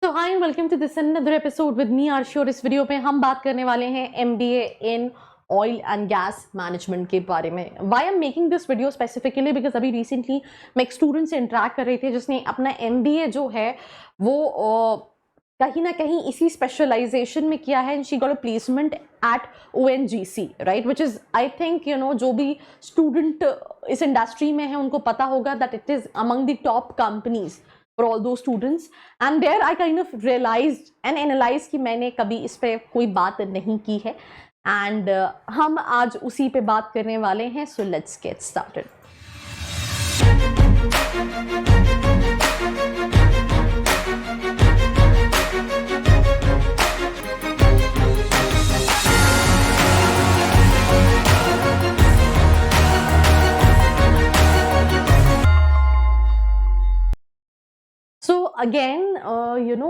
तो hi welcome to this another episode with me Aarshi. और इस वीडियो पे हम बात करने वाले हैं MBA in oil and gas management के बारे में। Why I am making this video specifically because अभी रिसेंटली मैं एक स्टूडेंट से इंटरेक्ट कर रही थी जिसने अपना एमबीए जो है वो कहीं ना कहीं इसी स्पेशलाइजेशन में किया है and she got a placement at ONGC, right, which is I think जो भी स्टूडेंट इस इंडस्ट्री में है उनको पता होगा that it is among the top companies for all those students. And there I kind of realized and analyzed कि मैंने कभी इस पे कोई बात नहीं की है and हम आज उसी पे बात करने वाले हैं. So let's get started. So again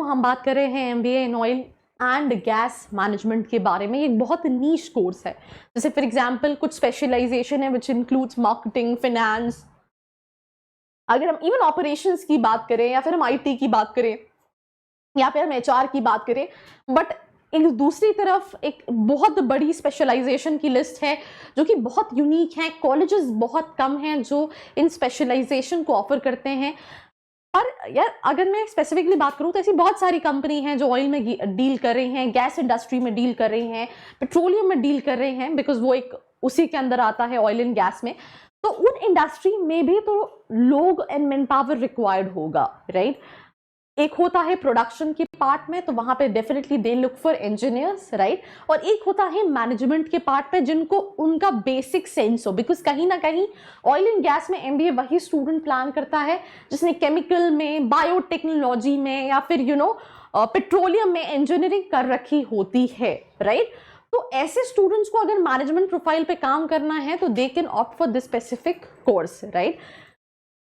हम बात कर रहे हैं MBA in oil and gas management के बारे में. ये एक बहुत नीश कोर्स है. जैसे फॉर एग्जांपल कुछ स्पेशलाइजेशन है विच इंक्लूड्स मार्केटिंग, फाइनेंस, अगर हम इवन ऑपरेशंस की बात करें या फिर हम आईटी की बात करें या फिर हम एचआर की बात करें. बट एक दूसरी तरफ एक बहुत बड़ी स्पेशलाइजेशन की लिस्ट है जो कि बहुत यूनिक है. कॉलेजेस बहुत कम हैं जो इन स्पेशलाइजेशन को ऑफर करते हैं. और यार अगर मैं स्पेसिफिकली बात करूं तो ऐसी बहुत सारी कंपनी हैं जो ऑयल में डील कर रही हैं, गैस इंडस्ट्री में डील कर रही हैं, पेट्रोलियम में डील कर रहे हैं, बिकॉज वो एक उसी के अंदर आता है ऑयल एंड गैस में. तो उन इंडस्ट्री में भी तो लोग एंड मैन पावर रिक्वायर्ड होगा, राइट. एक होता है प्रोडक्शन के पार्ट में, तो वहां पे definitely they look for engineers, right. और एक होता है मैनेजमेंट के पार्ट पे जिनको उनका बेसिक सेंस हो, बिकॉज कहीं ना कहीं ऑयल एंड गैस में एमबीए वही स्टूडेंट प्लान करता है जिसने केमिकल में, बायोटेक्नोलॉजी में या फिर पेट्रोलियम में इंजीनियरिंग कर रखी होती है, राइट. तो ऐसे स्टूडेंट्स को अगर मैनेजमेंट प्रोफाइल पे काम करना है तो they can opt for this specific course, right.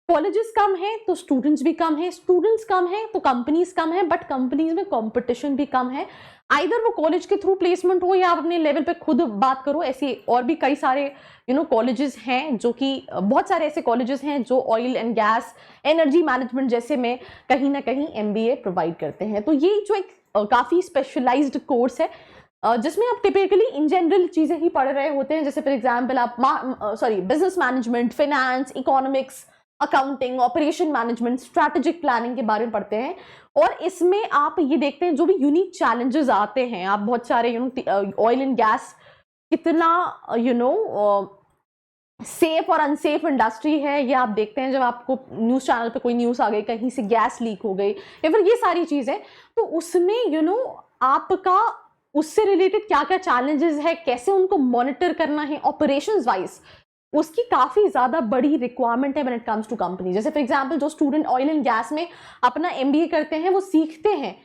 Colleges कम है तो स्टूडेंट्स भी कम है, स्टूडेंट्स कम है तो कंपनीज कम है, बट कंपनीज में कंपटीशन भी कम है. आइदर वो कॉलेज के थ्रू प्लेसमेंट हो या आप अपने लेवल पे खुद बात करो. ऐसे और भी कई सारे कॉलेजेस हैं जो कि बहुत सारे ऐसे कॉलेजेस हैं जो oil and gas, energy management जैसे में कहीं ना कहीं एमबीए प्रोवाइड करते हैं. तो ये जो एक काफी स्पेशलाइज्ड कोर्स है जिसमें आप टिपिकली इन जनरल चीजें ही पढ़ रहे होते हैं. जैसे फॉर एग्जाम्पल आप business management, finance, economics, accounting, operation management, strategic planning के बारे में पढ़ते हैं. और इसमें आप ये देखते हैं जो भी यूनिक चैलेंजेस आते हैं. आप बहुत सारे ऑयल एंड गैस कितना सेफ और अनसेफ इंडस्ट्री है ये आप देखते हैं जब आपको न्यूज चैनल पे कोई न्यूज आ गई, कहीं से गैस लीक हो गई या फिर ये सारी चीजें. तो उसमें आपका उससे रिलेटेड क्या क्या चैलेंजेस है, कैसे उनको मॉनिटर करना है ऑपरेशंस वाइज, उसकी काफी ज्यादा बड़ी रिक्वायरमेंट है when it comes to company. जैसे फॉर एग्जांपल जो स्टूडेंट ऑयल एंड गैस में अपना एमबीए करते हैं वो सीखते हैं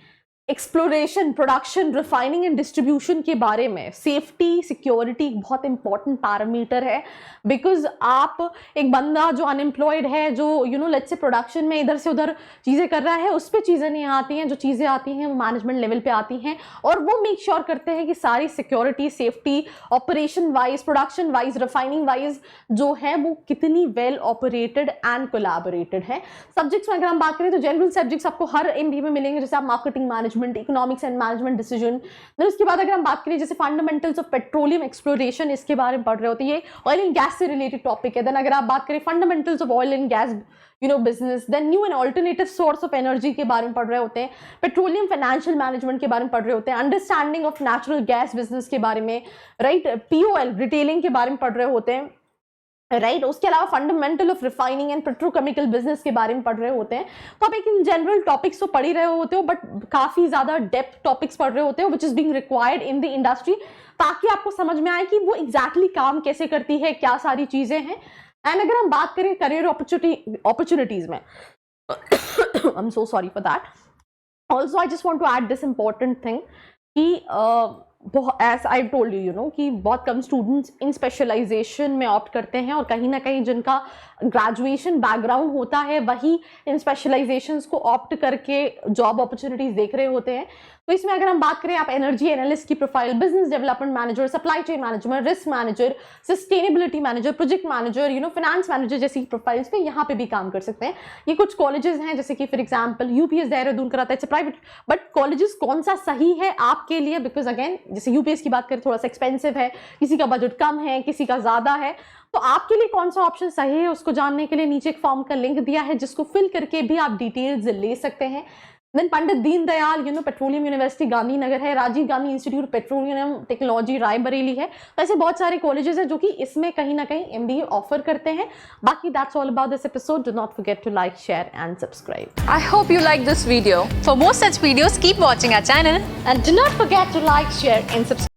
exploration, production, refining and distribution के बारे में. सेफ्टी, सिक्योरिटी बहुत इंपॉर्टेंट पैरामीटर है. बिकॉज आप एक बंदा जो अनएम्प्लॉयड है, जो लेट्स से प्रोडक्शन में इधर से उधर चीजें कर रहा है, उस पर चीजें नहीं आती हैं. जो चीजें आती हैं वो मैनेजमेंट लेवल पे आती हैं और वो मेक श्योर करते हैं कि सारी security, safety, operation wise, production wise, refining wise जो है वो कितनी वेल ऑपरेटेड एंड कोलैबोरेटेड है. सब्जेक्ट्स में अगर हम बात करें तो जनरल सब्जेक्ट्स आपको हर एमबीए में मिलेंगे. जैसे आप marketing management, economics and management decision. Then उसके बाद अगर हम बात करें जैसे फंडामेंटल्स ऑफ पेट्रोलियम एक्सप्लोरेशन, इसके बारे में पढ़ रहे होते हैं. ये ऑयल एंड गैस से रिलेटेड टॉपिक है. देन अगर आप बात करें fundamentals of oil and gas business, then new and alternative source of energy के बारे में पढ़ रहे होते हैं. पेट्रोलियम फाइनेंशियल मैनेजमेंट के बारे में पढ़ रहे होते हैं. Understanding of natural gas business के बारे में, राइट. POL रिटेलिंग के बारे में पढ़ रहे होते हैं, राइट. उसके अलावा fundamental of refining and petrochemical business के बारे में पढ़ रहे होते हैं. तो आप एक इन जनरल टॉपिक्स तो पढ़ ही रहे होते हो, बट काफी ज्यादा डेप्थ टॉपिक्स पढ़ रहे होते हो which is being required in the industry, ताकि आपको समझ में आए कि वो एग्जैक्टली काम कैसे करती है, क्या सारी चीजें हैं. एंड अगर हम बात करें करियर अपॉर्चुनिटीज में, I am so sorry for that. Also I just want to add this important thing कि as I told you know कि बहुत कम स्टूडेंट्स इन स्पेशलाइजेशन में ऑप्ट करते हैं, और कहीं ना कहीं जिनका ग्रेजुएशन बैकग्राउंड होता है वही इन स्पेशलाइजेशंस को ऑप्ट करके जॉब अपॉर्चुनिटीज देख रहे होते हैं। तो इसमें अगर हम बात करें, आप एनर्जी एनालिस्ट की profile, business development manager, supply chain management, risk manager, sustainability manager, project manager, you know finance manager जैसी प्रोफाइल्स पे यहाँ पे भी काम कर सकते हैं। ये कुछ कॉलेजेस हैं जैसे कि फॉर एग्जांपल यूपीएस देहरादून कराता है, इट्स प्राइवेट, बट कॉलेजेस कौन सा सही है आपके लिए, बिकॉज अगेन जैसे यूपीएस की बात करें थोड़ा सा एक्सपेंसिव है, किसी का बजट कम है, किसी का ज्यादा है, तो आपके लिए कौन सा ऑप्शन सही है उसको जानने के लिए नीचे एक फॉर्म का लिंक दिया है जिसको फिल करके भी आप डिटेल्स ले सकते हैं। Then Pandit Deendayal petroleum university Gandhinagar है, Rajiv Gandhi institute petroleum technology Raebareli है। तो ऐसे बहुत सारे कॉलेजेस हैं जो कि इसमें कहीं ना कहीं एमबीए ऑफर करते हैं। बाकी that's all about this episode. Do not forget to like, share and subscribe. I hope you like this video. For more such videos, keep watching our channel. And do not forget to like, share and subscribe.